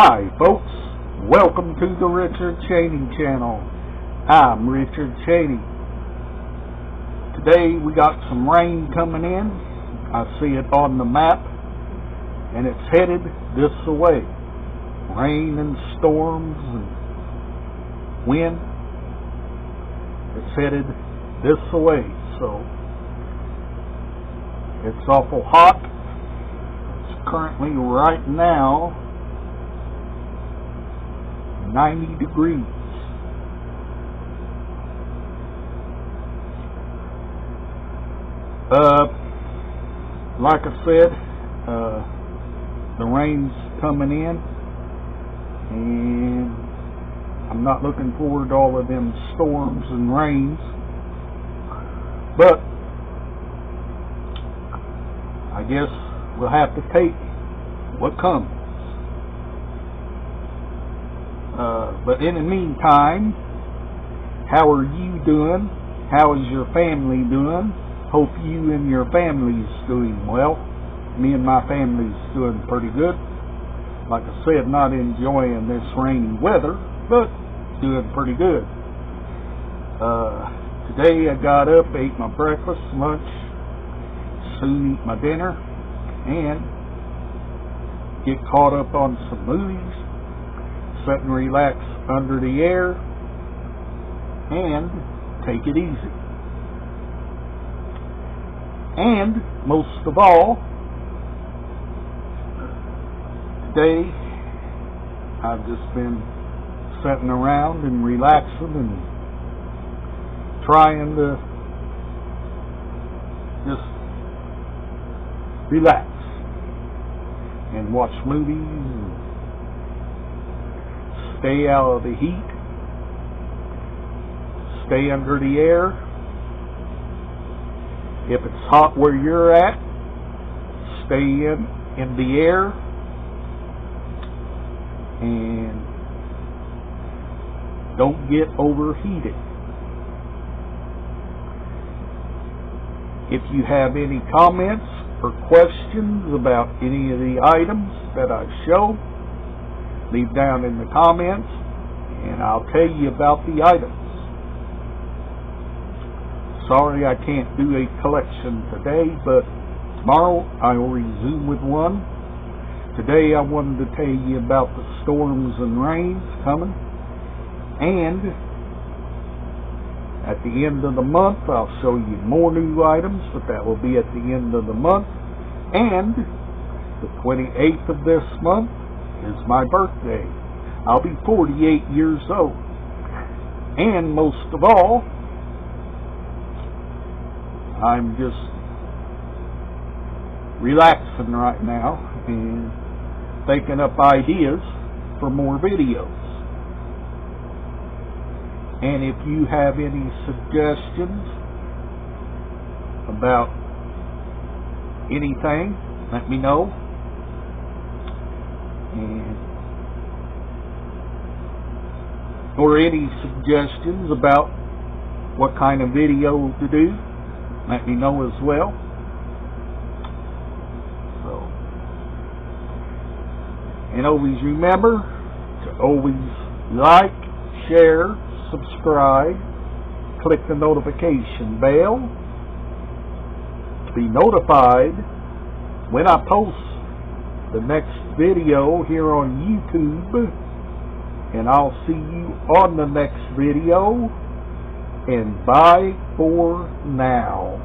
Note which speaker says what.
Speaker 1: Hi folks, welcome to the Richard CHANEY channel. I'm Richard CHANEY. Today we got some rain coming in. I see it on the map and it's headed this way. Rain and storms and wind. It's headed this way, so it's awful hot. It's currently right now 90 degrees. Like I said, the rain's coming in, and I'm not looking forward to all of them storms and rains, but I guess we'll have to take what comes. But in the meantime, how are you doing? How is your family doing? Hope you and your family's doing well. Me and my family's doing pretty good. Like I said, not enjoying this rainy weather, but doing pretty good. Today I got up, ate my breakfast, lunch, soon eat my dinner, and get caught up on some movies. Sit and relax under the air and take it easy. And most of all, today I've just been sitting around and relaxing and trying to just relax and watch movies and stay out of the heat, stay under the air. If it's hot where you're at, stay in the air and don't get overheated. If you have any comments or questions about any of the items that I show, leave down in the comments and I'll tell you about the items. Sorry I can't do a collection today, but tomorrow I will resume with one. Today I wanted to tell you about the storms and rains coming, and at the end of the month I'll show you more new items, but that will be at the end of the month. And the 28th of this month is my birthday. I'll be 48 years old. And most of all, I'm just relaxing right now and thinking up ideas for more videos. And if you have any suggestions about anything, let me know. Or any suggestions about what kind of video to do, let me know as well. So, and always remember to always like, share, subscribe, click the notification bell to be notified when I post the next video here on YouTube. And I'll see you on the next video. And bye for now.